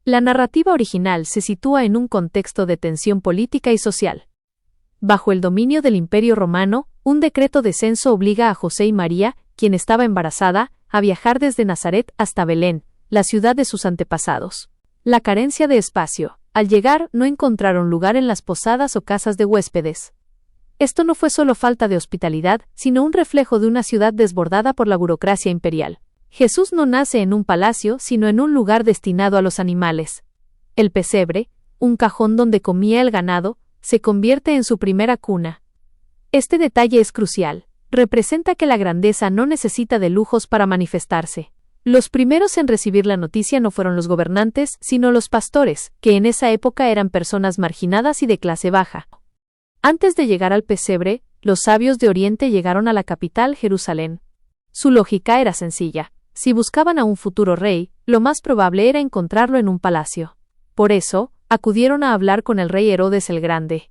La narrativa original se sitúa en un contexto de tensión política y social. Bajo el dominio del Imperio Romano, un decreto de censo obliga a José y María, quien estaba embarazada, a viajar desde Nazaret hasta Belén, la ciudad de sus antepasados. La carencia de espacio. Al llegar, no encontraron lugar en las posadas o casas de huéspedes. Esto no fue solo falta de hospitalidad, sino un reflejo de una ciudad desbordada por la burocracia imperial. Jesús no nace en un palacio, sino en un lugar destinado a los animales. El pesebre, un cajón donde comía el ganado, se convierte en su primera cuna. Este detalle es crucial. Representa que la grandeza no necesita de lujos para manifestarse. Los primeros en recibir la noticia no fueron los gobernantes, sino los pastores, que en esa época eran personas marginadas y de clase baja. Antes de llegar al pesebre, los sabios de Oriente llegaron a la capital, Jerusalén. Su lógica era sencilla. Si buscaban a un futuro rey, lo más probable era encontrarlo en un palacio. Por eso, acudieron a hablar con el rey Herodes el Grande.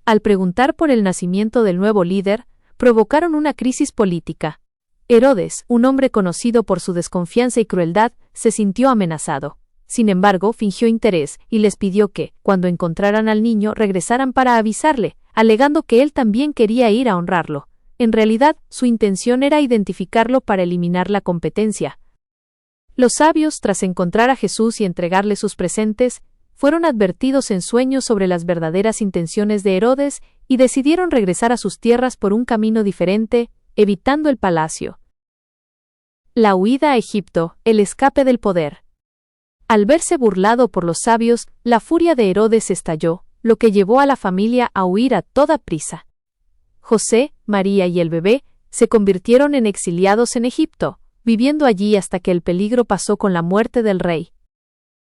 Al preguntar por el nacimiento del nuevo líder, provocaron una crisis política. Herodes, un hombre conocido por su desconfianza y crueldad, se sintió amenazado. Sin embargo, fingió interés y les pidió que, cuando encontraran al niño, regresaran para avisarle, alegando que él también quería ir a honrarlo. En realidad, su intención era identificarlo para eliminar la competencia. Los sabios, tras encontrar a Jesús y entregarle sus presentes, fueron advertidos en sueños sobre las verdaderas intenciones de Herodes y decidieron regresar a sus tierras por un camino diferente, evitando el palacio. La huida a Egipto, el escape del poder. Al verse burlado por los sabios, la furia de Herodes estalló, lo que llevó a la familia a huir a toda prisa. José, María y el bebé se convirtieron en exiliados en Egipto, viviendo allí hasta que el peligro pasó con la muerte del rey.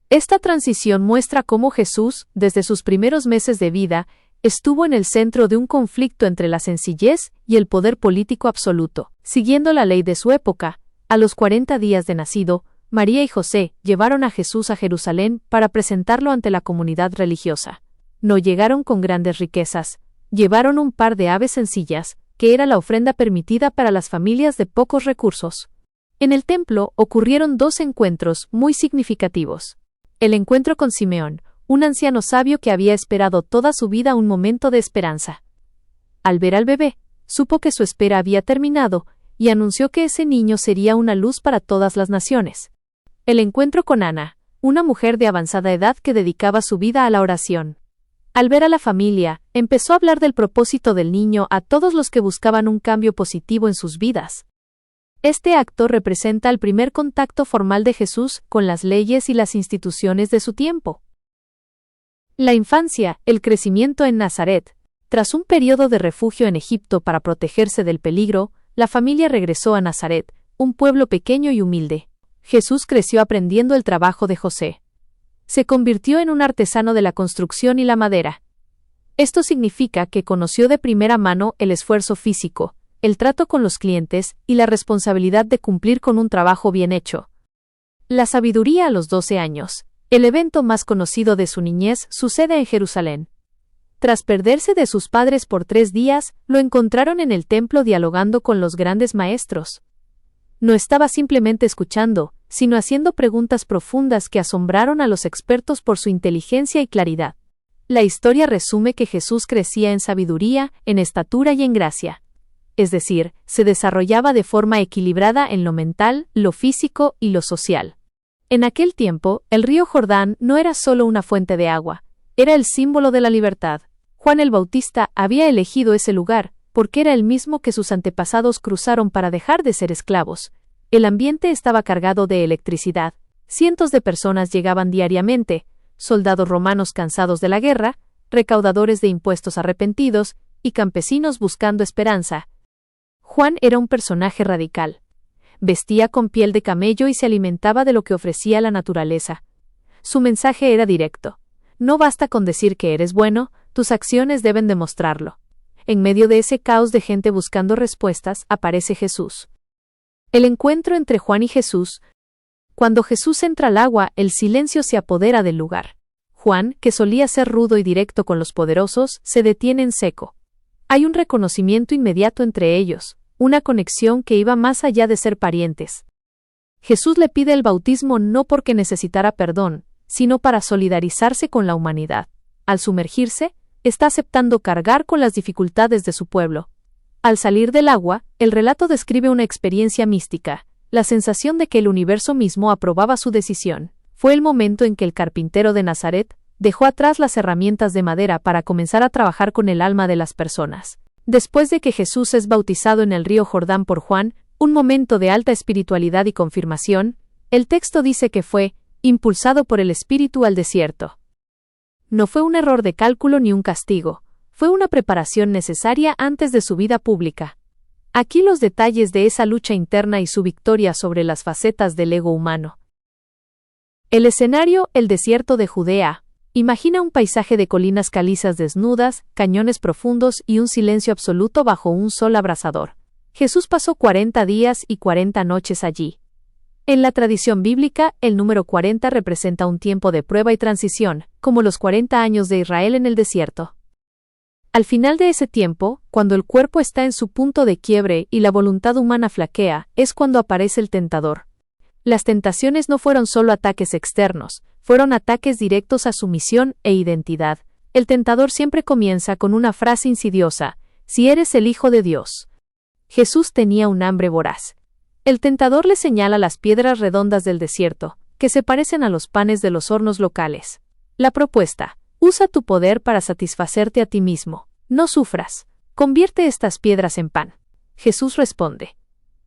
Esta transición muestra cómo Jesús, desde sus primeros meses de vida, estuvo en el centro de un conflicto entre la sencillez y el poder político absoluto. Siguiendo la ley de su época, a los 40 días de nacido, María y José llevaron a Jesús a Jerusalén para presentarlo ante la comunidad religiosa. No llegaron con grandes riquezas, llevaron un par de aves sencillas, que era la ofrenda permitida para las familias de pocos recursos. En el templo ocurrieron dos encuentros muy significativos. El encuentro con Simeón, un anciano sabio que había esperado toda su vida un momento de esperanza. Al ver al bebé, supo que su espera había terminado y anunció que ese niño sería una luz para todas las naciones. El encuentro con Ana, una mujer de avanzada edad que dedicaba su vida a la oración. Al ver a la familia, empezó a hablar del propósito del niño a todos los que buscaban un cambio positivo en sus vidas. Este acto representa el primer contacto formal de Jesús con las leyes y las instituciones de su tiempo. La infancia, el crecimiento en Nazaret. Tras un periodo de refugio en Egipto para protegerse del peligro, la familia regresó a Nazaret, un pueblo pequeño y humilde. Jesús creció aprendiendo el trabajo de José. Se convirtió en un artesano de la construcción y la madera. Esto significa que conoció de primera mano el esfuerzo físico, el trato con los clientes y la responsabilidad de cumplir con un trabajo bien hecho. La sabiduría a los 12 años. El evento más conocido de su niñez sucede en Jerusalén. Tras perderse de sus padres por 3 días, lo encontraron en el templo dialogando con los grandes maestros. No estaba simplemente escuchando, sino haciendo preguntas profundas que asombraron a los expertos por su inteligencia y claridad. La historia resume que Jesús crecía en sabiduría, en estatura y en gracia. Es decir, se desarrollaba de forma equilibrada en lo mental, lo físico y lo social. En aquel tiempo, el río Jordán no era solo una fuente de agua, era el símbolo de la libertad. Juan el Bautista había elegido ese lugar, porque era el mismo que sus antepasados cruzaron para dejar de ser esclavos. El ambiente estaba cargado de electricidad. Cientos de personas llegaban diariamente, soldados romanos cansados de la guerra, recaudadores de impuestos arrepentidos, y campesinos buscando esperanza. Juan era un personaje radical. Vestía con piel de camello y se alimentaba de lo que ofrecía la naturaleza. Su mensaje era directo. No basta con decir que eres bueno, tus acciones deben demostrarlo. En medio de ese caos de gente buscando respuestas, aparece Jesús. El encuentro entre Juan y Jesús. Cuando Jesús entra al agua, el silencio se apodera del lugar. Juan, que solía ser rudo y directo con los poderosos, se detiene en seco. Hay un reconocimiento inmediato entre ellos, una conexión que iba más allá de ser parientes. Jesús le pide el bautismo no porque necesitara perdón, sino para solidarizarse con la humanidad. Al sumergirse, está aceptando cargar con las dificultades de su pueblo. Al salir del agua, el relato describe una experiencia mística, la sensación de que el universo mismo aprobaba su decisión. Fue el momento en que el carpintero de Nazaret dejó atrás las herramientas de madera para comenzar a trabajar con el alma de las personas. Después de que Jesús es bautizado en el río Jordán por Juan, un momento de alta espiritualidad y confirmación, el texto dice que fue impulsado por el Espíritu al desierto. No fue un error de cálculo ni un castigo, fue una preparación necesaria antes de su vida pública. Aquí los detalles de esa lucha interna y su victoria sobre las facetas del ego humano. El escenario, el desierto de Judea. Imagina un paisaje de colinas calizas desnudas, cañones profundos y un silencio absoluto bajo un sol abrasador. Jesús pasó 40 días y 40 noches allí. En la tradición bíblica, el número 40 representa un tiempo de prueba y transición, como los 40 años de Israel en el desierto. Al final de ese tiempo, cuando el cuerpo está en su punto de quiebre y la voluntad humana flaquea, es cuando aparece el tentador. Las tentaciones no fueron solo ataques externos, fueron ataques directos a su misión e identidad. El tentador siempre comienza con una frase insidiosa: si eres el Hijo de Dios. Jesús tenía un hambre voraz. El tentador le señala las piedras redondas del desierto, que se parecen a los panes de los hornos locales. La propuesta: usa tu poder para satisfacerte a ti mismo. No sufras. Convierte estas piedras en pan. Jesús responde: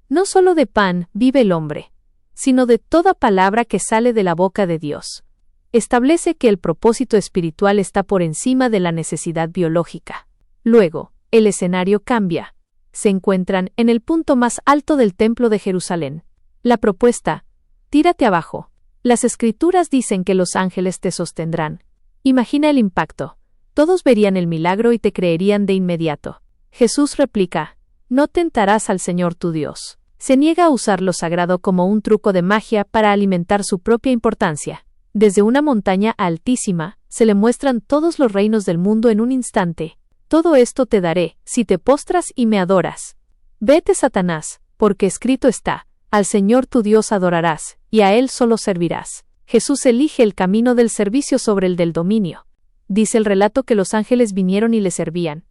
no solo de pan vive el hombre, sino de toda palabra que sale de la boca de Dios. Establece que el propósito espiritual está por encima de la necesidad biológica. Luego, el escenario cambia. Se encuentran en el punto más alto del Templo de Jerusalén. La propuesta: tírate abajo. Las Escrituras dicen que los ángeles te sostendrán. Imagina el impacto. Todos verían el milagro y te creerían de inmediato. Jesús replica: no tentarás al Señor tu Dios. Se niega a usar lo sagrado como un truco de magia para alimentar su propia importancia. Desde una montaña altísima, se le muestran todos los reinos del mundo en un instante. Todo esto te daré, si te postras y me adoras. Vete, Satanás, porque escrito está: al Señor tu Dios adorarás, y a Él solo servirás. Jesús elige el camino del servicio sobre el del dominio. Dice el relato que los ángeles vinieron y le servían.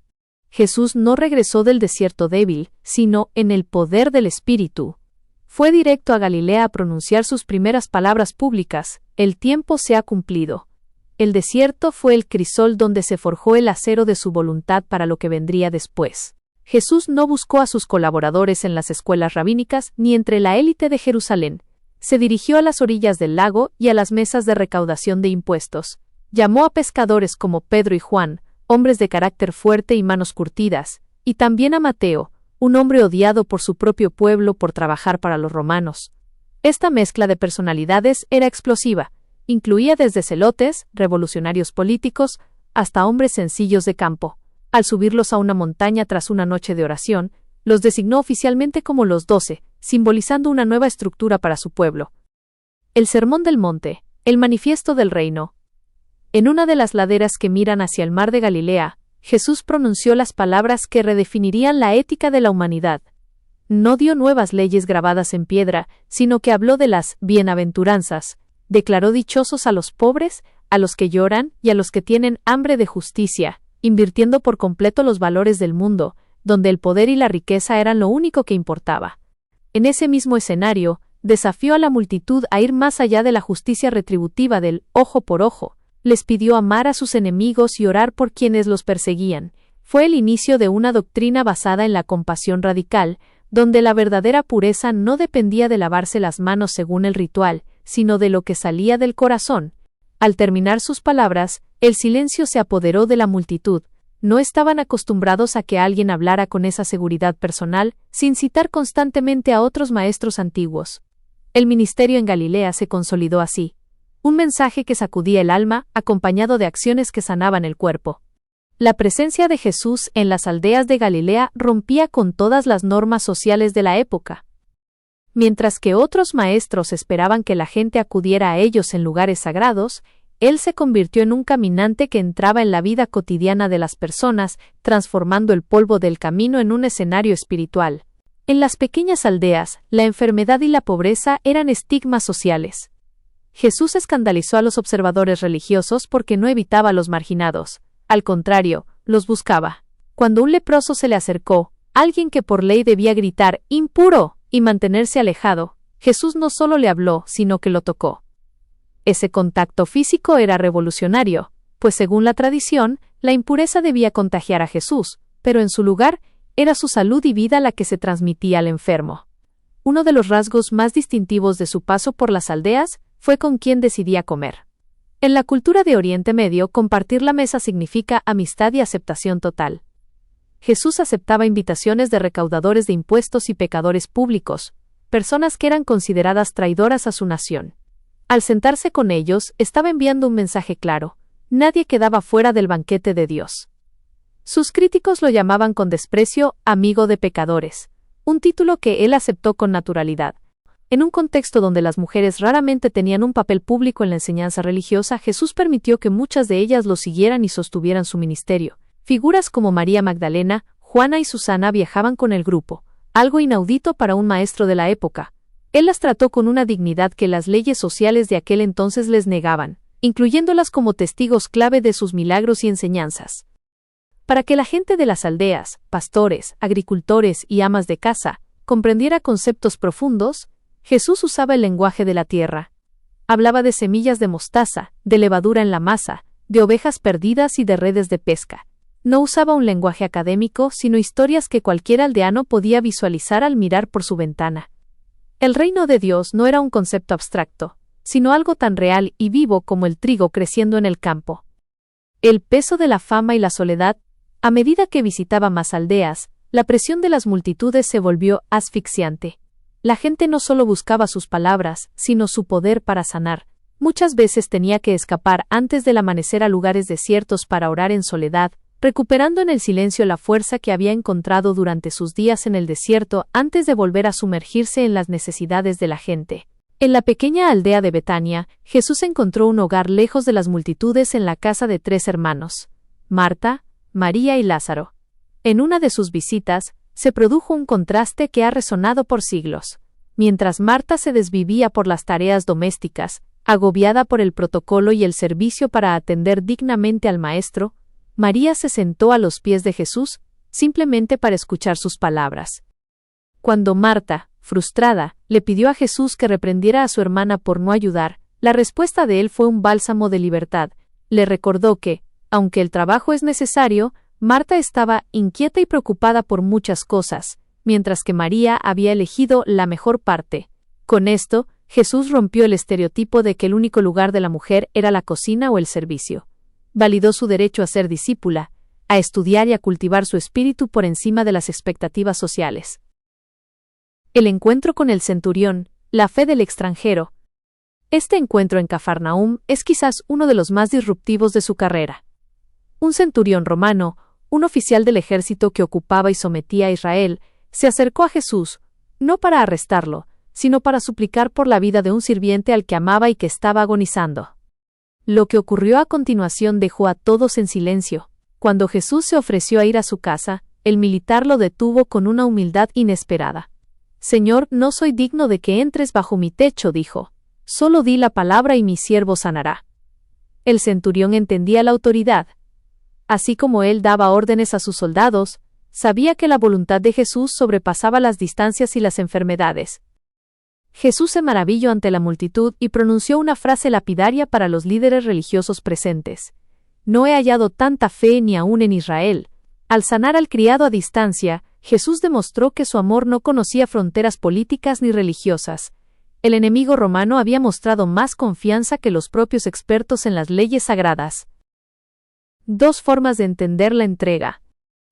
Jesús no regresó del desierto débil, sino en el poder del Espíritu. Fue directo a Galilea a pronunciar sus primeras palabras públicas: el tiempo se ha cumplido. El desierto fue el crisol donde se forjó el acero de su voluntad para lo que vendría después. Jesús no buscó a sus colaboradores en las escuelas rabínicas ni entre la élite de Jerusalén. Se dirigió a las orillas del lago y a las mesas de recaudación de impuestos. Llamó a pescadores como Pedro y Juan, hombres de carácter fuerte y manos curtidas, y también a Mateo, un hombre odiado por su propio pueblo por trabajar para los romanos. Esta mezcla de personalidades era explosiva. Incluía desde celotes, revolucionarios políticos, hasta hombres sencillos de campo. Al subirlos a una montaña tras una noche de oración, los designó oficialmente como los 12, simbolizando una nueva estructura para su pueblo. El Sermón del Monte, el manifiesto del reino. En una de las laderas que miran hacia el mar de Galilea, Jesús pronunció las palabras que redefinirían la ética de la humanidad. No dio nuevas leyes grabadas en piedra, sino que habló de las bienaventuranzas. Declaró dichosos a los pobres, a los que lloran y a los que tienen hambre de justicia, invirtiendo por completo los valores del mundo, donde el poder y la riqueza eran lo único que importaba. En ese mismo escenario, desafió a la multitud a ir más allá de la justicia retributiva del ojo por ojo. Les pidió amar a sus enemigos y orar por quienes los perseguían. Fue el inicio de una doctrina basada en la compasión radical, donde la verdadera pureza no dependía de lavarse las manos según el ritual, sino de lo que salía del corazón. Al terminar sus palabras, el silencio se apoderó de la multitud. No estaban acostumbrados a que alguien hablara con esa seguridad personal, sin citar constantemente a otros maestros antiguos. El ministerio en Galilea se consolidó así. Un mensaje que sacudía el alma, acompañado de acciones que sanaban el cuerpo. La presencia de Jesús en las aldeas de Galilea rompía con todas las normas sociales de la época. Mientras que otros maestros esperaban que la gente acudiera a ellos en lugares sagrados, él se convirtió en un caminante que entraba en la vida cotidiana de las personas, transformando el polvo del camino en un escenario espiritual. En las pequeñas aldeas, la enfermedad y la pobreza eran estigmas sociales. Jesús escandalizó a los observadores religiosos porque no evitaba a los marginados. Al contrario, los buscaba. Cuando un leproso se le acercó, alguien que por ley debía gritar «impuro» y mantenerse alejado, Jesús no solo le habló, sino que lo tocó. Ese contacto físico era revolucionario, pues según la tradición, la impureza debía contagiar a Jesús, pero en su lugar, era su salud y vida la que se transmitía al enfermo. Uno de los rasgos más distintivos de su paso por las aldeas fue con quién decidía comer. En la cultura de Oriente Medio, compartir la mesa significa amistad y aceptación total. Jesús aceptaba invitaciones de recaudadores de impuestos y pecadores públicos, personas que eran consideradas traidoras a su nación. Al sentarse con ellos, estaba enviando un mensaje claro: nadie quedaba fuera del banquete de Dios. Sus críticos lo llamaban con desprecio «amigo de pecadores», un título que él aceptó con naturalidad. En un contexto donde las mujeres raramente tenían un papel público en la enseñanza religiosa, Jesús permitió que muchas de ellas lo siguieran y sostuvieran su ministerio. Figuras como María Magdalena, Juana y Susana viajaban con el grupo, algo inaudito para un maestro de la época. Él las trató con una dignidad que las leyes sociales de aquel entonces les negaban, incluyéndolas como testigos clave de sus milagros y enseñanzas. Para que la gente de las aldeas, pastores, agricultores y amas de casa, comprendiera conceptos profundos, Jesús usaba el lenguaje de la tierra. Hablaba de semillas de mostaza, de levadura en la masa, de ovejas perdidas y de redes de pesca. No usaba un lenguaje académico, sino historias que cualquier aldeano podía visualizar al mirar por su ventana. El reino de Dios no era un concepto abstracto, sino algo tan real y vivo como el trigo creciendo en el campo. El peso de la fama y la soledad. A medida que visitaba más aldeas, la presión de las multitudes se volvió asfixiante. La gente no solo buscaba sus palabras, sino su poder para sanar. Muchas veces tenía que escapar antes del amanecer a lugares desiertos para orar en soledad, recuperando en el silencio la fuerza que había encontrado durante sus días en el desierto antes de volver a sumergirse en las necesidades de la gente. En la pequeña aldea de Betania, Jesús encontró un hogar lejos de las multitudes en la casa de 3 hermanos: Marta, María y Lázaro. En una de sus visitas, se produjo un contraste que ha resonado por siglos. Mientras Marta se desvivía por las tareas domésticas, agobiada por el protocolo y el servicio para atender dignamente al Maestro, María se sentó a los pies de Jesús, simplemente para escuchar sus palabras. Cuando Marta, frustrada, le pidió a Jesús que reprendiera a su hermana por no ayudar, la respuesta de él fue un bálsamo de libertad. Le recordó que, aunque el trabajo es necesario, Marta estaba inquieta y preocupada por muchas cosas, mientras que María había elegido la mejor parte. Con esto, Jesús rompió el estereotipo de que el único lugar de la mujer era la cocina o el servicio. Validó su derecho a ser discípula, a estudiar y a cultivar su espíritu por encima de las expectativas sociales. El encuentro con el centurión, la fe del extranjero. Este encuentro en Cafarnaúm es quizás uno de los más disruptivos de su carrera. Un centurión romano, un oficial del ejército que ocupaba y sometía a Israel, se acercó a Jesús, no para arrestarlo, sino para suplicar por la vida de un sirviente al que amaba y que estaba agonizando. Lo que ocurrió a continuación dejó a todos en silencio. Cuando Jesús se ofreció a ir a su casa, el militar lo detuvo con una humildad inesperada. «Señor, no soy digno de que entres bajo mi techo», dijo. «Solo di la palabra y mi siervo sanará». El centurión entendía la autoridad. Así como él daba órdenes a sus soldados, sabía que la voluntad de Jesús sobrepasaba las distancias y las enfermedades. Jesús se maravilló ante la multitud y pronunció una frase lapidaria para los líderes religiosos presentes. «No he hallado tanta fe ni aún en Israel». Al sanar al criado a distancia, Jesús demostró que su amor no conocía fronteras políticas ni religiosas. El enemigo romano había mostrado más confianza que los propios expertos en las leyes sagradas. 2 formas de entender la entrega.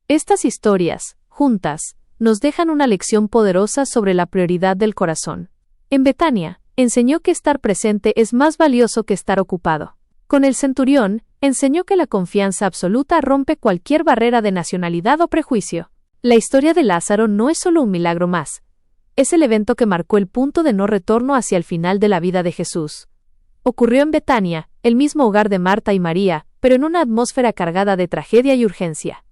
Estas historias, juntas, nos dejan una lección poderosa sobre la prioridad del corazón. En Betania, enseñó que estar presente es más valioso que estar ocupado. Con el centurión, enseñó que la confianza absoluta rompe cualquier barrera de nacionalidad o prejuicio. La historia de Lázaro no es solo un milagro más. Es el evento que marcó el punto de no retorno hacia el final de la vida de Jesús. Ocurrió en Betania, el mismo hogar de Marta y María, pero en una atmósfera cargada de tragedia y urgencia.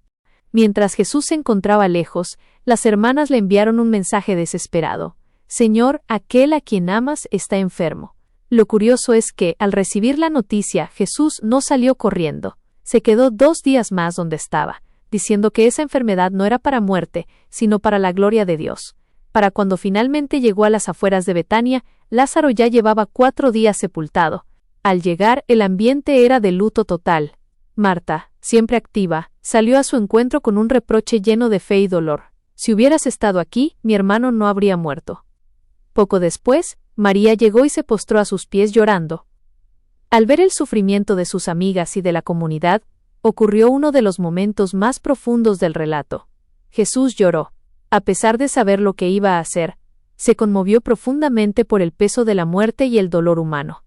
Mientras Jesús se encontraba lejos, las hermanas le enviaron un mensaje desesperado. «Señor, aquel a quien amas está enfermo». Lo curioso es que, al recibir la noticia, Jesús no salió corriendo. Se quedó 2 días más donde estaba, diciendo que esa enfermedad no era para muerte, sino para la gloria de Dios. Para cuando finalmente llegó a las afueras de Betania, Lázaro ya llevaba 4 días sepultado. Al llegar, el ambiente era de luto total. Marta, siempre activa, salió a su encuentro con un reproche lleno de fe y dolor. Si hubieras estado aquí, mi hermano no habría muerto. Poco después, María llegó y se postró a sus pies llorando. Al ver el sufrimiento de sus amigas y de la comunidad, ocurrió uno de los momentos más profundos del relato. Jesús lloró. A pesar de saber lo que iba a hacer, se conmovió profundamente por el peso de la muerte y el dolor humano.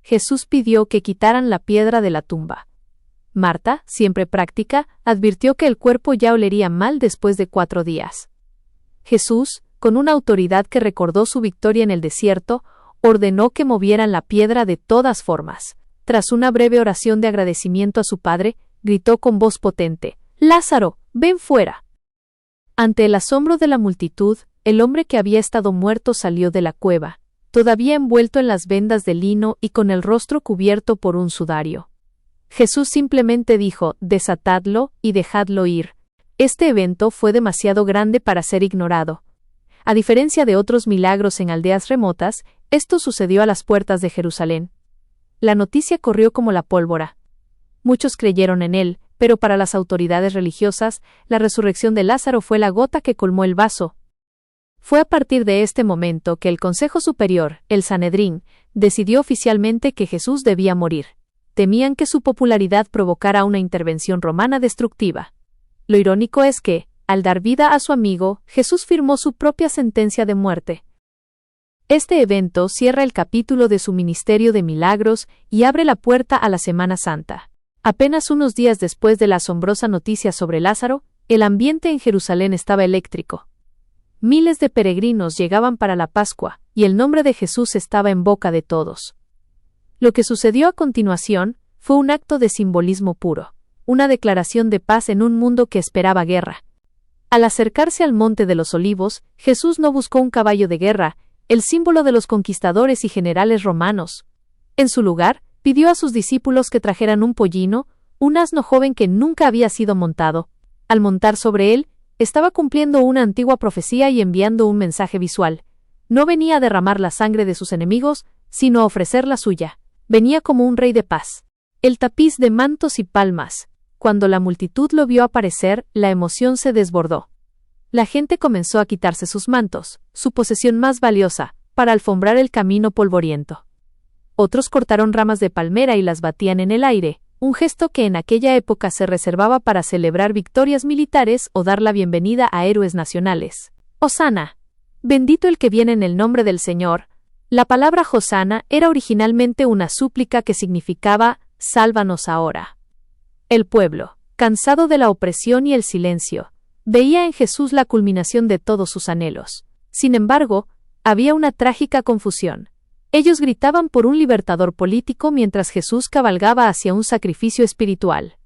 Jesús pidió que quitaran la piedra de la tumba. Marta, siempre práctica, advirtió que el cuerpo ya olería mal después de 4 días. Jesús, con una autoridad que recordó su victoria en el desierto, ordenó que movieran la piedra de todas formas. Tras una breve oración de agradecimiento a su padre, gritó con voz potente: «Lázaro, ven fuera». Ante el asombro de la multitud, el hombre que había estado muerto salió de la cueva, todavía envuelto en las vendas de lino y con el rostro cubierto por un sudario. Jesús simplemente dijo: «Desatadlo y dejadlo ir». Este evento fue demasiado grande para ser ignorado. A diferencia de otros milagros en aldeas remotas, esto sucedió a las puertas de Jerusalén. La noticia corrió como la pólvora. Muchos creyeron en él, pero para las autoridades religiosas, la resurrección de Lázaro fue la gota que colmó el vaso. Fue a partir de este momento que el Consejo Superior, el Sanedrín, decidió oficialmente que Jesús debía morir. Temían que su popularidad provocara una intervención romana destructiva. Lo irónico es que, al dar vida a su amigo, Jesús firmó su propia sentencia de muerte. Este evento cierra el capítulo de su ministerio de milagros y abre la puerta a la Semana Santa. Apenas unos días después de la asombrosa noticia sobre Lázaro, el ambiente en Jerusalén estaba eléctrico. Miles de peregrinos llegaban para la Pascua, y el nombre de Jesús estaba en boca de todos. Lo que sucedió a continuación fue un acto de simbolismo puro, una declaración de paz en un mundo que esperaba guerra. Al acercarse al Monte de los Olivos, Jesús no buscó un caballo de guerra, el símbolo de los conquistadores y generales romanos. En su lugar, pidió a sus discípulos que trajeran un pollino, un asno joven que nunca había sido montado. Al montar sobre él, estaba cumpliendo una antigua profecía y enviando un mensaje visual. No venía a derramar la sangre de sus enemigos, sino a ofrecer la suya. Venía como un rey de paz. El tapiz de mantos y palmas. Cuando la multitud lo vio aparecer, la emoción se desbordó. La gente comenzó a quitarse sus mantos, su posesión más valiosa, para alfombrar el camino polvoriento. Otros cortaron ramas de palmera y las batían en el aire, un gesto que en aquella época se reservaba para celebrar victorias militares o dar la bienvenida a héroes nacionales. Hosana. Bendito el que viene en el nombre del Señor. La palabra Hosana era originalmente una súplica que significaba «sálvanos ahora». El pueblo, cansado de la opresión y el silencio, veía en Jesús la culminación de todos sus anhelos. Sin embargo, había una trágica confusión. Ellos gritaban por un libertador político mientras Jesús cabalgaba hacia un sacrificio espiritual.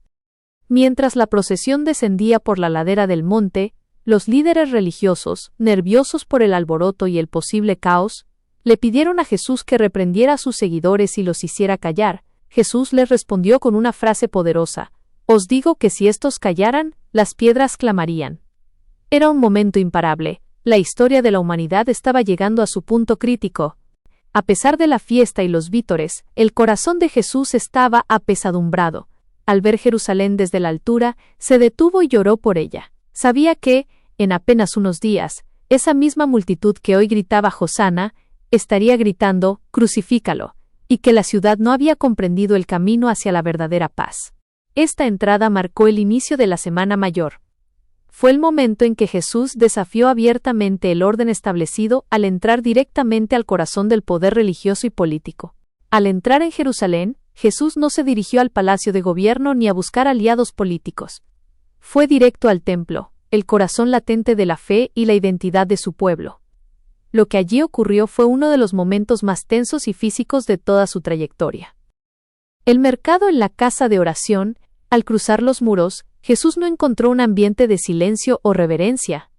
Mientras la procesión descendía por la ladera del monte, los líderes religiosos, nerviosos por el alboroto y el posible caos, le pidieron a Jesús que reprendiera a sus seguidores y los hiciera callar. Jesús les respondió con una frase poderosa: «Os digo que si estos callaran, las piedras clamarían». Era un momento imparable. La historia de la humanidad estaba llegando a su punto crítico. A pesar de la fiesta y los vítores, el corazón de Jesús estaba apesadumbrado. Al ver Jerusalén desde la altura, se detuvo y lloró por ella. Sabía que, en apenas unos días, esa misma multitud que hoy gritaba Hosana, estaría gritando «Crucifícalo», y que la ciudad no había comprendido el camino hacia la verdadera paz. Esta entrada marcó el inicio de la Semana Mayor. Fue el momento en que Jesús desafió abiertamente el orden establecido al entrar directamente al corazón del poder religioso y político. Al entrar en Jerusalén, Jesús no se dirigió al palacio de gobierno ni a buscar aliados políticos. Fue directo al templo, el corazón latente de la fe y la identidad de su pueblo. Lo que allí ocurrió fue uno de los momentos más tensos y físicos de toda su trayectoria. El mercado en la casa de oración. Al cruzar los muros, Jesús no encontró un ambiente de silencio o reverencia.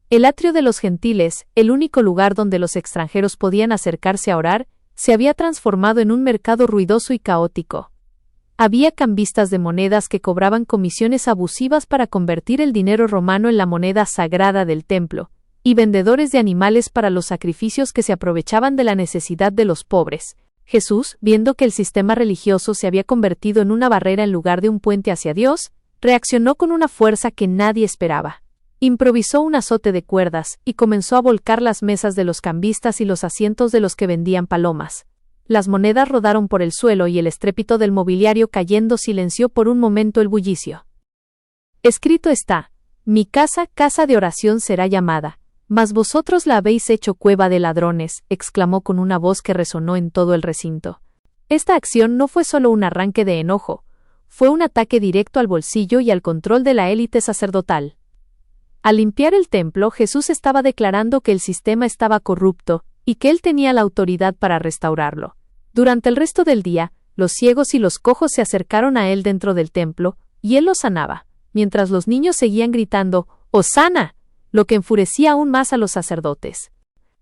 El atrio de los gentiles, el único lugar donde los extranjeros podían acercarse a orar, se había transformado en un mercado ruidoso y caótico. Había cambistas de monedas que cobraban comisiones abusivas para convertir el dinero romano en la moneda sagrada del templo, y vendedores de animales para los sacrificios que se aprovechaban de la necesidad de los pobres. Jesús, viendo que el sistema religioso se había convertido en una barrera en lugar de un puente hacia Dios, reaccionó con una fuerza que nadie esperaba. Improvisó un azote de cuerdas y comenzó a volcar las mesas de los cambistas y los asientos de los que vendían palomas. Las monedas rodaron por el suelo y el estrépito del mobiliario cayendo silenció por un momento el bullicio. Escrito está: mi casa, casa de oración será llamada, mas vosotros la habéis hecho cueva de ladrones, exclamó con una voz que resonó en todo el recinto. Esta acción no fue solo un arranque de enojo, fue un ataque directo al bolsillo y al control de la élite sacerdotal. Al limpiar el templo, Jesús estaba declarando que el sistema estaba corrupto y que él tenía la autoridad para restaurarlo. Durante el resto del día, los ciegos y los cojos se acercaron a él dentro del templo, y él los sanaba, mientras los niños seguían gritando «¡Hosana!», lo que enfurecía aún más a los sacerdotes.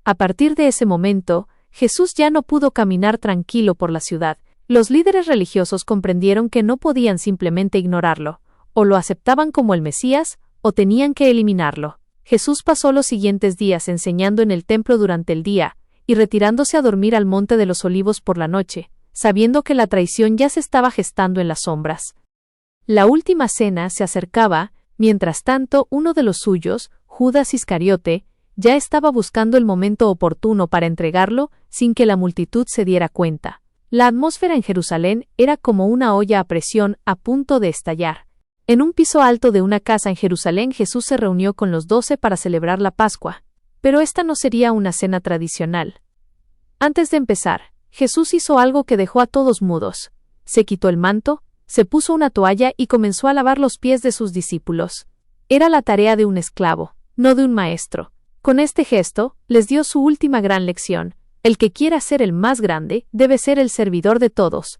A partir de ese momento, Jesús ya no pudo caminar tranquilo por la ciudad. Los líderes religiosos comprendieron que no podían simplemente ignorarlo, o lo aceptaban como el Mesías, o tenían que eliminarlo. Jesús pasó los siguientes días enseñando en el templo durante el día, y retirándose a dormir al Monte de los Olivos por la noche, sabiendo que la traición ya se estaba gestando en las sombras. La última cena se acercaba, mientras tanto uno de los suyos, Judas Iscariote, ya estaba buscando el momento oportuno para entregarlo sin que la multitud se diera cuenta. La atmósfera en Jerusalén era como una olla a presión a punto de estallar. En un piso alto de una casa en Jerusalén Jesús se reunió con los 12 para celebrar la Pascua, pero esta no sería una cena tradicional. Antes de empezar, Jesús hizo algo que dejó a todos mudos. Se quitó el manto, se puso una toalla y comenzó a lavar los pies de sus discípulos. Era la tarea de un esclavo, no de un maestro. Con este gesto, les dio su última gran lección: el que quiera ser el más grande, debe ser el servidor de todos.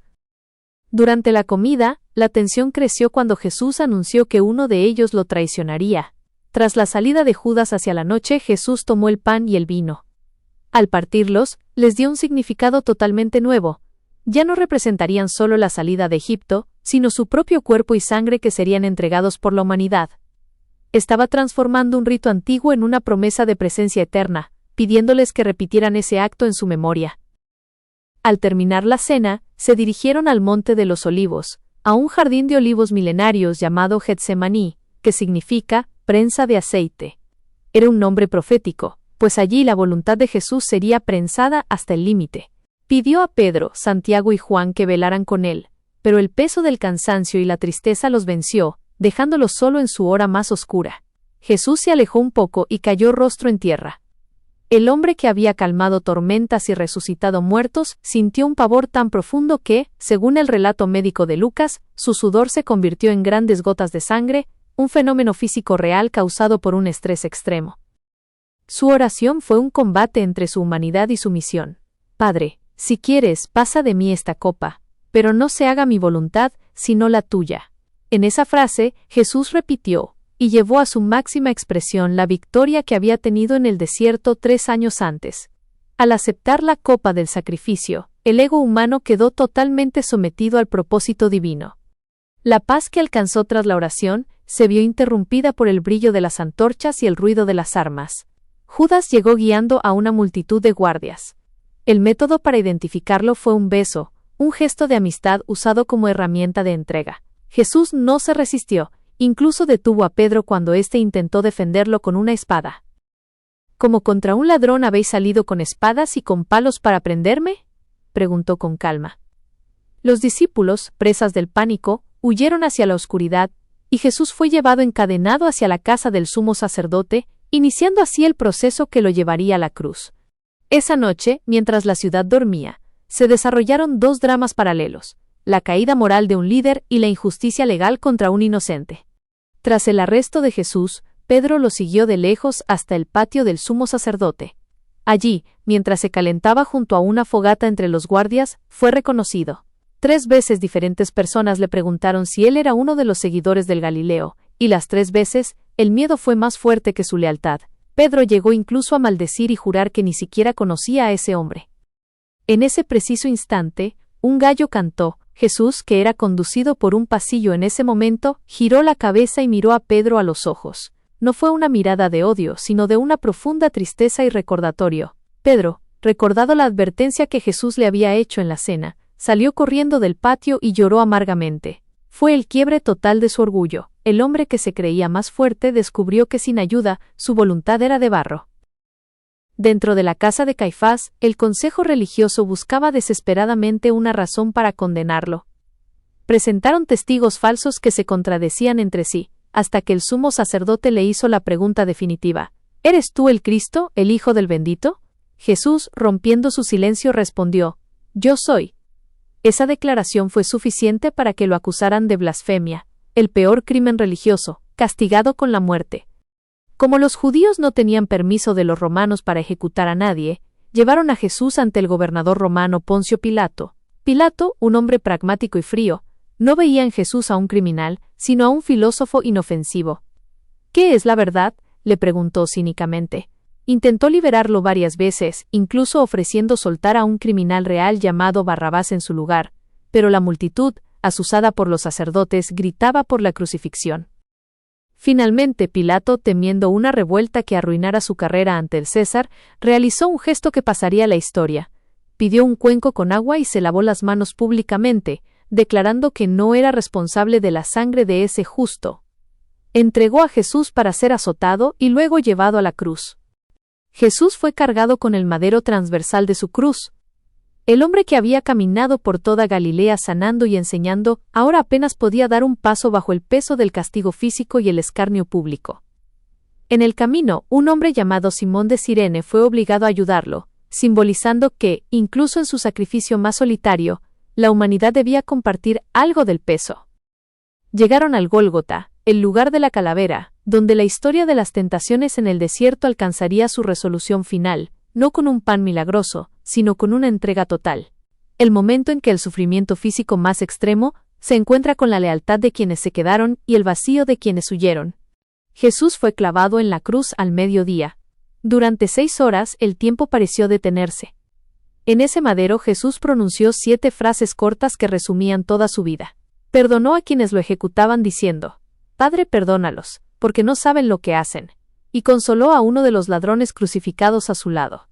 Durante la comida, la tensión creció cuando Jesús anunció que uno de ellos lo traicionaría. Tras la salida de Judas hacia la noche, Jesús tomó el pan y el vino. Al partirlos, les dio un significado totalmente nuevo. Ya no representarían solo la salida de Egipto, sino su propio cuerpo y sangre que serían entregados por la humanidad. Estaba transformando un rito antiguo en una promesa de presencia eterna, pidiéndoles que repitieran ese acto en su memoria. Al terminar la cena, se dirigieron al Monte de los Olivos, a un jardín de olivos milenarios llamado Getsemaní, que significa prensa de aceite. Era un nombre profético, pues allí la voluntad de Jesús sería prensada hasta el límite. Pidió a Pedro, Santiago y Juan que velaran con él, pero el peso del cansancio y la tristeza los venció, dejándolos solo en su hora más oscura. Jesús se alejó un poco y cayó rostro en tierra. El hombre que había calmado tormentas y resucitado muertos sintió un pavor tan profundo que, según el relato médico de Lucas, su sudor se convirtió en grandes gotas de sangre, un fenómeno físico real causado por un estrés extremo. Su oración fue un combate entre su humanidad y su misión. Padre, si quieres, pasa de mí esta copa, pero no se haga mi voluntad, sino la tuya. En esa frase, Jesús repitió, y llevó a su máxima expresión la victoria que había tenido en el desierto 3 años antes. Al aceptar la copa del sacrificio, el ego humano quedó totalmente sometido al propósito divino. La paz que alcanzó tras la oración se vio interrumpida por el brillo de las antorchas y el ruido de las armas. Judas llegó guiando a una multitud de guardias. El método para identificarlo fue un beso, un gesto de amistad usado como herramienta de entrega. Jesús no se resistió. Incluso detuvo a Pedro cuando éste intentó defenderlo con una espada. ¿Como contra un ladrón habéis salido con espadas y con palos para prenderme?, preguntó con calma. Los discípulos, presas del pánico, huyeron hacia la oscuridad, y Jesús fue llevado encadenado hacia la casa del sumo sacerdote, iniciando así el proceso que lo llevaría a la cruz. Esa noche, mientras la ciudad dormía, se desarrollaron 2 dramas paralelos: la caída moral de un líder y la injusticia legal contra un inocente. Tras el arresto de Jesús, Pedro lo siguió de lejos hasta el patio del sumo sacerdote. Allí, mientras se calentaba junto a una fogata entre los guardias, fue reconocido. 3 veces diferentes personas le preguntaron si él era uno de los seguidores del Galileo, y las 3 veces, el miedo fue más fuerte que su lealtad. Pedro llegó incluso a maldecir y jurar que ni siquiera conocía a ese hombre. En ese preciso instante, un gallo cantó. Jesús, que era conducido por un pasillo en ese momento, giró la cabeza y miró a Pedro a los ojos. No fue una mirada de odio, sino de una profunda tristeza y recordatorio. Pedro, recordado la advertencia que Jesús le había hecho en la cena, salió corriendo del patio y lloró amargamente. Fue el quiebre total de su orgullo. El hombre que se creía más fuerte descubrió que sin ayuda, su voluntad era de barro. Dentro de la casa de Caifás, el consejo religioso buscaba desesperadamente una razón para condenarlo. Presentaron testigos falsos que se contradecían entre sí, hasta que el sumo sacerdote le hizo la pregunta definitiva: ¿Eres tú el Cristo, el Hijo del Bendito? Jesús, rompiendo su silencio, respondió: Yo soy. Esa declaración fue suficiente para que lo acusaran de blasfemia, el peor crimen religioso, castigado con la muerte. Como los judíos no tenían permiso de los romanos para ejecutar a nadie, llevaron a Jesús ante el gobernador romano Poncio Pilato. Pilato, un hombre pragmático y frío, no veía en Jesús a un criminal, sino a un filósofo inofensivo. ¿Qué es la verdad?, le preguntó cínicamente. Intentó liberarlo varias veces, incluso ofreciendo soltar a un criminal real llamado Barrabás en su lugar, pero la multitud, azuzada por los sacerdotes, gritaba por la crucifixión. Finalmente, Pilato, temiendo una revuelta que arruinara su carrera ante el César, realizó un gesto que pasaría a la historia. Pidió un cuenco con agua y se lavó las manos públicamente, declarando que no era responsable de la sangre de ese justo. Entregó a Jesús para ser azotado y luego llevado a la cruz. Jesús fue cargado con el madero transversal de su cruz. El hombre que había caminado por toda Galilea sanando y enseñando, ahora apenas podía dar un paso bajo el peso del castigo físico y el escarnio público. En el camino, un hombre llamado Simón de Cirene fue obligado a ayudarlo, simbolizando que, incluso en su sacrificio más solitario, la humanidad debía compartir algo del peso. Llegaron al Gólgota, el lugar de la calavera, donde la historia de las tentaciones en el desierto alcanzaría su resolución final, no con un pan milagroso, sino con una entrega total. El momento en que el sufrimiento físico más extremo se encuentra con la lealtad de quienes se quedaron y el vacío de quienes huyeron. Jesús fue clavado en la cruz al mediodía. Durante 6 horas el tiempo pareció detenerse. En ese madero Jesús pronunció 7 frases cortas que resumían toda su vida. Perdonó a quienes lo ejecutaban diciendo: Padre, perdónalos, porque no saben lo que hacen. Y consoló a uno de los ladrones crucificados a su lado.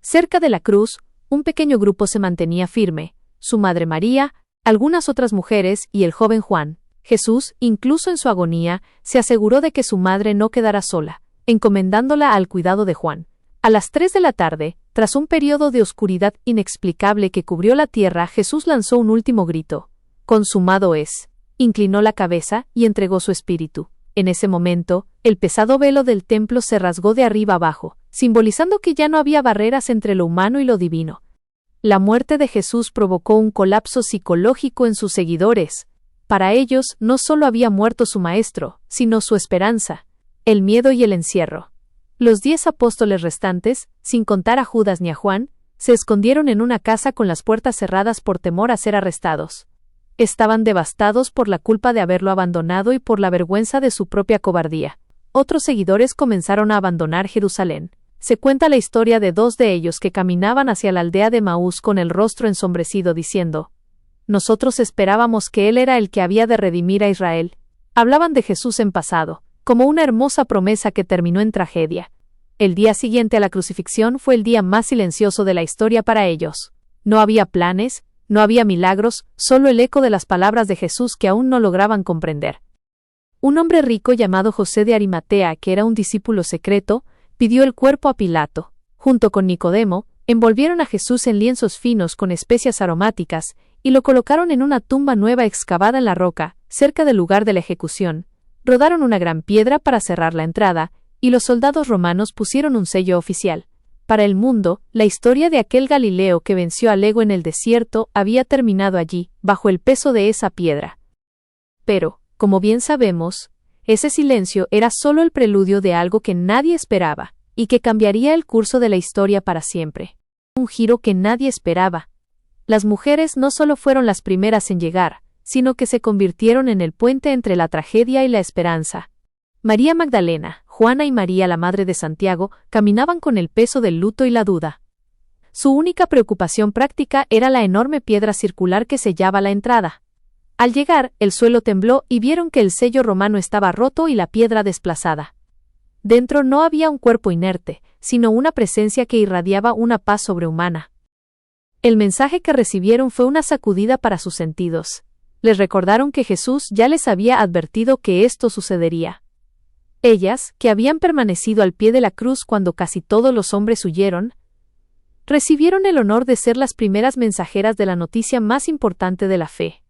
Cerca de la cruz, un pequeño grupo se mantenía firme: su madre María, algunas otras mujeres y el joven Juan. Jesús, incluso en su agonía, se aseguró de que su madre no quedara sola, encomendándola al cuidado de Juan. A las 3 de la tarde, tras un periodo de oscuridad inexplicable que cubrió la tierra, Jesús lanzó un último grito: «Consumado es». Inclinó la cabeza y entregó su espíritu. En ese momento, el pesado velo del templo se rasgó de arriba abajo, simbolizando que ya no había barreras entre lo humano y lo divino. La muerte de Jesús provocó un colapso psicológico en sus seguidores. Para ellos, no solo había muerto su maestro, sino su esperanza, el miedo y el encierro. Los 10 apóstoles restantes, sin contar a Judas ni a Juan, se escondieron en una casa con las puertas cerradas por temor a ser arrestados. Estaban devastados por la culpa de haberlo abandonado y por la vergüenza de su propia cobardía. Otros seguidores comenzaron a abandonar Jerusalén. Se cuenta la historia de 2 de ellos que caminaban hacia la aldea de Maús con el rostro ensombrecido diciendo: «Nosotros esperábamos que Él era el que había de redimir a Israel». Hablaban de Jesús en pasado, como una hermosa promesa que terminó en tragedia. El día siguiente a la crucifixión fue el día más silencioso de la historia para ellos. No había planes, no había milagros, solo el eco de las palabras de Jesús que aún no lograban comprender. Un hombre rico llamado José de Arimatea, que era un discípulo secreto, pidió el cuerpo a Pilato. Junto con Nicodemo, envolvieron a Jesús en lienzos finos con especias aromáticas y lo colocaron en una tumba nueva excavada en la roca, cerca del lugar de la ejecución. Rodaron una gran piedra para cerrar la entrada, y los soldados romanos pusieron un sello oficial. Para el mundo, la historia de aquel Galileo que venció al ego en el desierto había terminado allí, bajo el peso de esa piedra. Pero, como bien sabemos, ese silencio era solo el preludio de algo que nadie esperaba, y que cambiaría el curso de la historia para siempre. Un giro que nadie esperaba. Las mujeres no solo fueron las primeras en llegar, sino que se convirtieron en el puente entre la tragedia y la esperanza. María Magdalena, Juana y María, la madre de Santiago, caminaban con el peso del luto y la duda. Su única preocupación práctica era la enorme piedra circular que sellaba la entrada. Al llegar, el suelo tembló y vieron que el sello romano estaba roto y la piedra desplazada. Dentro no había un cuerpo inerte, sino una presencia que irradiaba una paz sobrehumana. El mensaje que recibieron fue una sacudida para sus sentidos. Les recordaron que Jesús ya les había advertido que esto sucedería. Ellas, que habían permanecido al pie de la cruz cuando casi todos los hombres huyeron, recibieron el honor de ser las primeras mensajeras de la noticia más importante de la fe.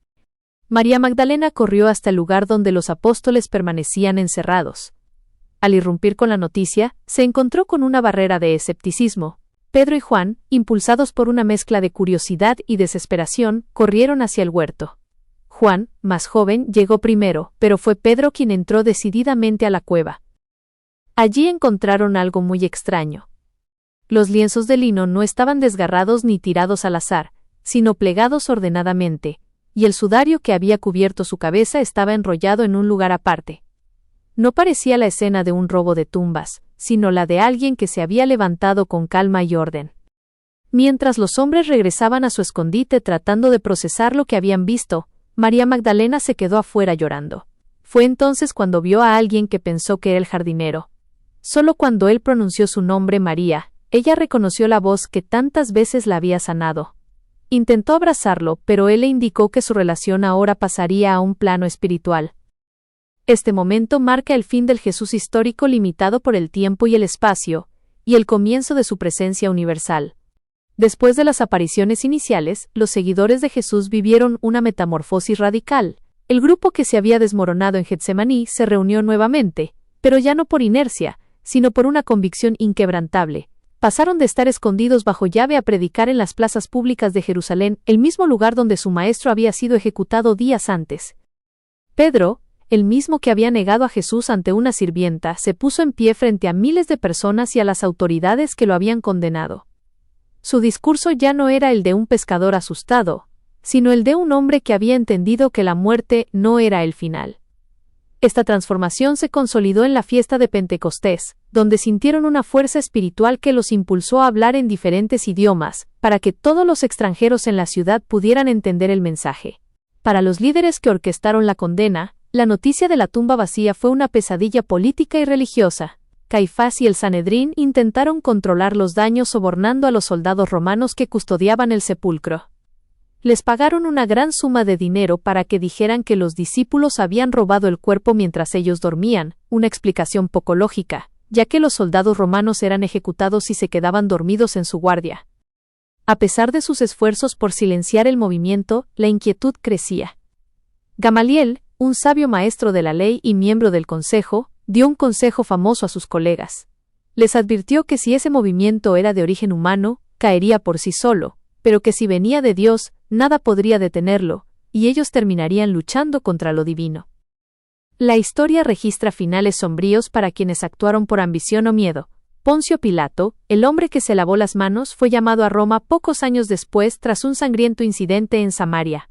María Magdalena corrió hasta el lugar donde los apóstoles permanecían encerrados. Al irrumpir con la noticia, se encontró con una barrera de escepticismo. Pedro y Juan, impulsados por una mezcla de curiosidad y desesperación, corrieron hacia el huerto. Juan, más joven, llegó primero, pero fue Pedro quien entró decididamente a la cueva. Allí encontraron algo muy extraño. Los lienzos de lino no estaban desgarrados ni tirados al azar, sino plegados ordenadamente, y el sudario que había cubierto su cabeza estaba enrollado en un lugar aparte. No parecía la escena de un robo de tumbas, sino la de alguien que se había levantado con calma y orden. Mientras los hombres regresaban a su escondite tratando de procesar lo que habían visto, María Magdalena se quedó afuera llorando. Fue entonces cuando vio a alguien que pensó que era el jardinero. Solo cuando él pronunció su nombre María, ella reconoció la voz que tantas veces la había sanado. Intentó abrazarlo, pero él le indicó que su relación ahora pasaría a un plano espiritual. Este momento marca el fin del Jesús histórico limitado por el tiempo y el espacio, y el comienzo de su presencia universal. Después de las apariciones iniciales, los seguidores de Jesús vivieron una metamorfosis radical. El grupo que se había desmoronado en Getsemaní se reunió nuevamente, pero ya no por inercia, sino por una convicción inquebrantable. Pasaron de estar escondidos bajo llave a predicar en las plazas públicas de Jerusalén, el mismo lugar donde su maestro había sido ejecutado días antes. Pedro, el mismo que había negado a Jesús ante una sirvienta, se puso en pie frente a miles de personas y a las autoridades que lo habían condenado. Su discurso ya no era el de un pescador asustado, sino el de un hombre que había entendido que la muerte no era el final. Esta transformación se consolidó en la fiesta de Pentecostés, donde sintieron una fuerza espiritual que los impulsó a hablar en diferentes idiomas, para que todos los extranjeros en la ciudad pudieran entender el mensaje. Para los líderes que orquestaron la condena, la noticia de la tumba vacía fue una pesadilla política y religiosa. Caifás y el Sanedrín intentaron controlar los daños sobornando a los soldados romanos que custodiaban el sepulcro. Les pagaron una gran suma de dinero para que dijeran que los discípulos habían robado el cuerpo mientras ellos dormían, una explicación poco lógica, ya que los soldados romanos eran ejecutados si se quedaban dormidos en su guardia. A pesar de sus esfuerzos por silenciar el movimiento, la inquietud crecía. Gamaliel, un sabio maestro de la ley y miembro del consejo, dio un consejo famoso a sus colegas. Les advirtió que si ese movimiento era de origen humano, caería por sí solo, pero que si venía de Dios, nada podría detenerlo, y ellos terminarían luchando contra lo divino. La historia registra finales sombríos para quienes actuaron por ambición o miedo. Poncio Pilato, el hombre que se lavó las manos, fue llamado a Roma pocos años después tras un sangriento incidente en Samaria.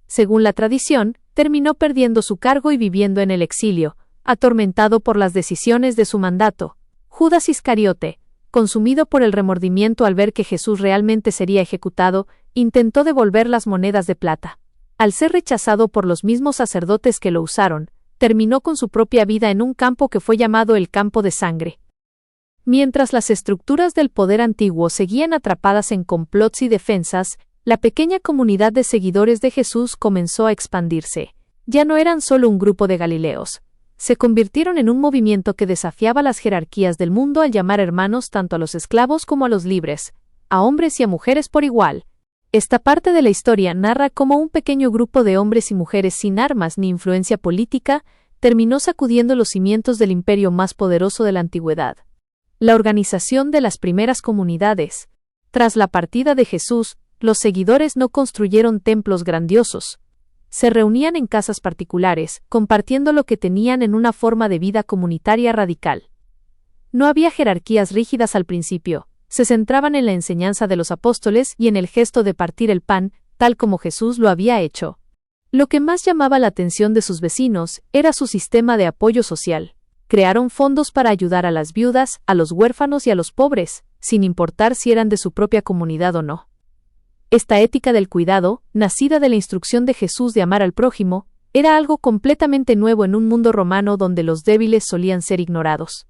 Según la tradición, terminó perdiendo su cargo y viviendo en el exilio, atormentado por las decisiones de su mandato. Judas Iscariote, consumido por el remordimiento al ver que Jesús realmente sería ejecutado, intentó devolver las monedas de plata. Al ser rechazado por los mismos sacerdotes que lo usaron, terminó con su propia vida en un campo que fue llamado el campo de sangre. Mientras las estructuras del poder antiguo seguían atrapadas en complots y defensas, la pequeña comunidad de seguidores de Jesús comenzó a expandirse. Ya no eran solo un grupo de Galileos. Se convirtieron en un movimiento que desafiaba las jerarquías del mundo al llamar hermanos tanto a los esclavos como a los libres, a hombres y a mujeres por igual. Esta parte de la historia narra cómo un pequeño grupo de hombres y mujeres sin armas ni influencia política terminó sacudiendo los cimientos del imperio más poderoso de la antigüedad. La organización de las primeras comunidades. Tras la partida de Jesús, los seguidores no construyeron templos grandiosos. Se reunían en casas particulares, compartiendo lo que tenían en una forma de vida comunitaria radical. No había jerarquías rígidas al principio, se centraban en la enseñanza de los apóstoles y en el gesto de partir el pan, tal como Jesús lo había hecho. Lo que más llamaba la atención de sus vecinos era su sistema de apoyo social. crearon fondos para ayudar a las viudas, a los huérfanos y a los pobres, sin importar si eran de su propia comunidad o no. Esta ética del cuidado, nacida de la instrucción de Jesús de amar al prójimo, era algo completamente nuevo en un mundo romano donde los débiles solían ser ignorados.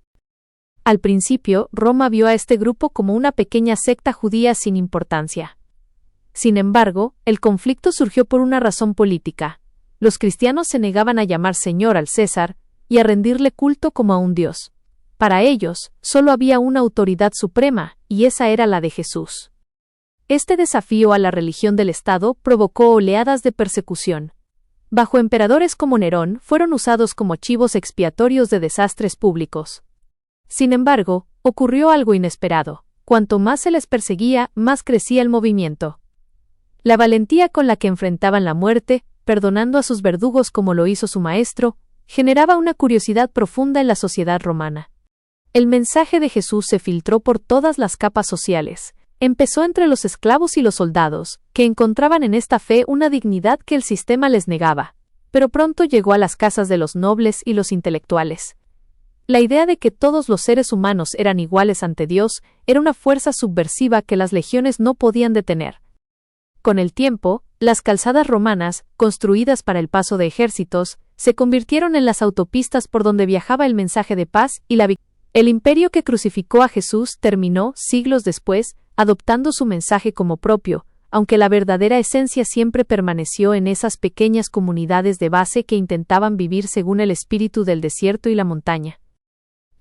Al principio, Roma vio a este grupo como una pequeña secta judía sin importancia. Sin embargo, el conflicto surgió por una razón política. Los cristianos se negaban a llamar Señor al César y a rendirle culto como a un dios. Para ellos, solo había una autoridad suprema, y esa era la de Jesús. Este desafío a la religión del Estado provocó oleadas de persecución. Bajo emperadores como Nerón, fueron usados como chivos expiatorios de desastres públicos. Sin embargo, ocurrió algo inesperado. Cuanto más se les perseguía, más crecía el movimiento. La valentía con la que enfrentaban la muerte, perdonando a sus verdugos como lo hizo su maestro, generaba una curiosidad profunda en la sociedad romana. El mensaje de Jesús se filtró por todas las capas sociales. Empezó entre los esclavos y los soldados, que encontraban en esta fe una dignidad que el sistema les negaba, pero pronto llegó a las casas de los nobles y los intelectuales. La idea de que todos los seres humanos eran iguales ante Dios era una fuerza subversiva que las legiones no podían detener. Con el tiempo, las calzadas romanas, construidas para el paso de ejércitos, se convirtieron en las autopistas por donde viajaba el mensaje de paz y la victoria. El imperio que crucificó a Jesús terminó, siglos después, adoptando su mensaje como propio, aunque la verdadera esencia siempre permaneció en esas pequeñas comunidades de base que intentaban vivir según el espíritu del desierto y la montaña.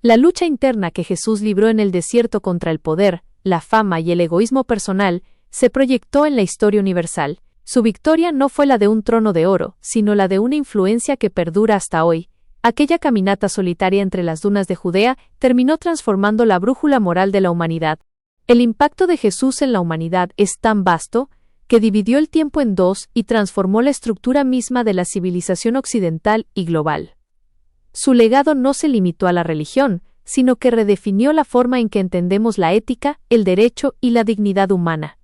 La lucha interna que Jesús libró en el desierto contra el poder, la fama y el egoísmo personal, se proyectó en la historia universal. Su victoria no fue la de un trono de oro, sino la de una influencia que perdura hasta hoy. Aquella caminata solitaria entre las dunas de Judea terminó transformando la brújula moral de la humanidad. El impacto de Jesús en la humanidad es tan vasto, que dividió el tiempo en dos y transformó la estructura misma de la civilización occidental y global. Su legado no se limitó a la religión, sino que redefinió la forma en que entendemos la ética, el derecho y la dignidad humana.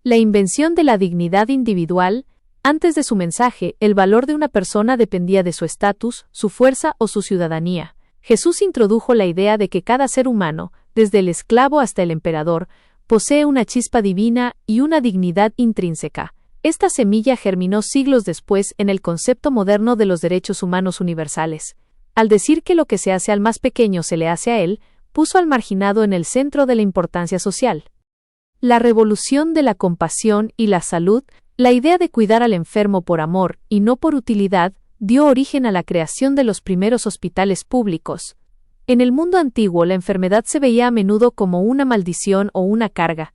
La invención de la dignidad individual. Antes de su mensaje, el valor de una persona dependía de su estatus, su fuerza o su ciudadanía. Jesús introdujo la idea de que cada ser humano, desde el esclavo hasta el emperador, posee una chispa divina y una dignidad intrínseca. Esta semilla germinó siglos después en el concepto moderno de los derechos humanos universales. Al decir que lo que se hace al más pequeño se le hace a él, puso al marginado en el centro de la importancia social. La revolución de la compasión y la salud. La idea de cuidar al enfermo por amor y no por utilidad dio origen a la creación de los primeros hospitales públicos. En el mundo antiguo la enfermedad se veía a menudo como una maldición o una carga.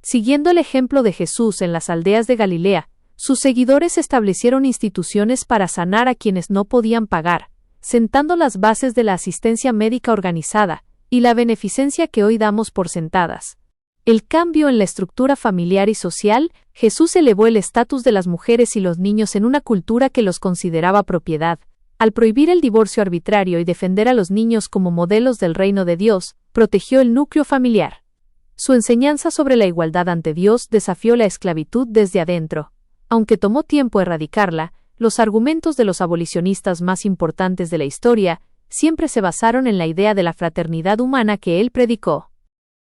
Siguiendo el ejemplo de Jesús en las aldeas de Galilea, sus seguidores establecieron instituciones para sanar a quienes no podían pagar, sentando las bases de la asistencia médica organizada y la beneficencia que hoy damos por sentadas. El cambio en la estructura familiar y social. Jesús elevó el estatus de las mujeres y los niños en una cultura que los consideraba propiedad. Al prohibir el divorcio arbitrario y defender a los niños como modelos del reino de Dios, protegió el núcleo familiar. Su enseñanza sobre la igualdad ante Dios desafió la esclavitud desde adentro. Aunque tomó tiempo erradicarla, los argumentos de los abolicionistas más importantes de la historia siempre se basaron en la idea de la fraternidad humana que él predicó.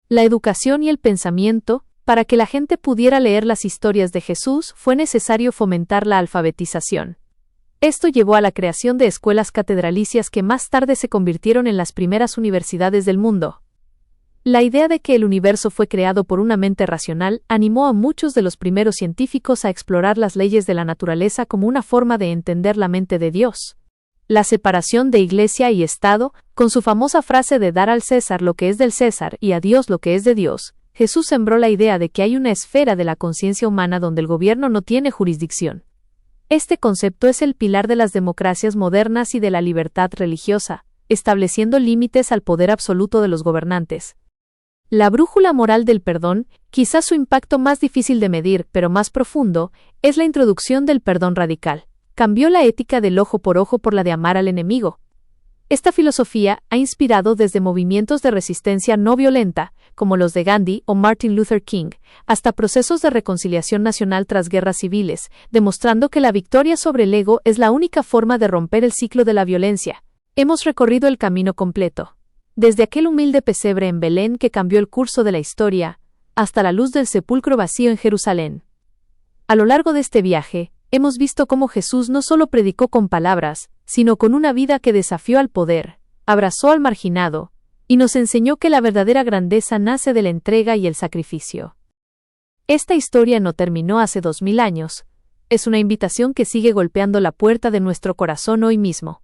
La educación y el pensamiento. Para que la gente pudiera leer las historias de Jesús, fue necesario fomentar la alfabetización. Esto llevó a la creación de escuelas catedralicias que más tarde se convirtieron en las primeras universidades del mundo. La idea de que el universo fue creado por una mente racional animó a muchos de los primeros científicos a explorar las leyes de la naturaleza como una forma de entender la mente de Dios. La separación de Iglesia y Estado, con su famosa frase de dar al César lo que es del César y a Dios lo que es de Dios, Jesús sembró la idea de que hay una esfera de la conciencia humana donde el gobierno no tiene jurisdicción. Este concepto es el pilar de las democracias modernas y de la libertad religiosa, estableciendo límites al poder absoluto de los gobernantes. La brújula moral del perdón, quizás su impacto más difícil de medir, pero más profundo, es la introducción del perdón radical. Cambió la ética del ojo por la de amar al enemigo. Esta filosofía ha inspirado desde movimientos de resistencia no violenta, como los de Gandhi o Martin Luther King, hasta procesos de reconciliación nacional tras guerras civiles, demostrando que la victoria sobre el ego es la única forma de romper el ciclo de la violencia. Hemos recorrido el camino completo, desde aquel humilde pesebre en Belén que cambió el curso de la historia, hasta la luz del sepulcro vacío en Jerusalén. A lo largo de este viaje, hemos visto cómo Jesús no solo predicó con palabras, sino con una vida que desafió al poder, abrazó al marginado, y nos enseñó que la verdadera grandeza nace de la entrega y el sacrificio. Esta historia no terminó hace 2000 años, es una invitación que sigue golpeando la puerta de nuestro corazón hoy mismo.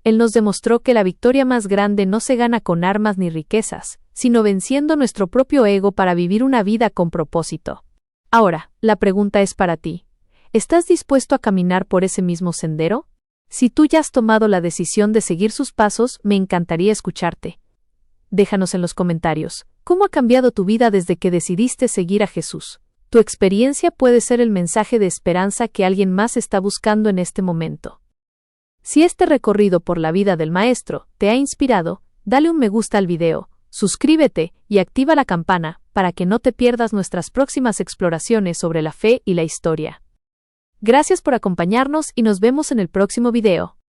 Él nos demostró que la victoria más grande no se gana con armas ni riquezas, sino venciendo nuestro propio ego para vivir una vida con propósito. Ahora, la pregunta es para ti. ¿Estás dispuesto a caminar por ese mismo sendero? Si tú ya has tomado la decisión de seguir sus pasos, me encantaría escucharte. Déjanos en los comentarios, ¿cómo ha cambiado tu vida desde que decidiste seguir a Jesús? Tu experiencia puede ser el mensaje de esperanza que alguien más está buscando en este momento. Si este recorrido por la vida del Maestro te ha inspirado, dale un me gusta al video, suscríbete y activa la campana para que no te pierdas nuestras próximas exploraciones sobre la fe y la historia. Gracias por acompañarnos y nos vemos en el próximo video.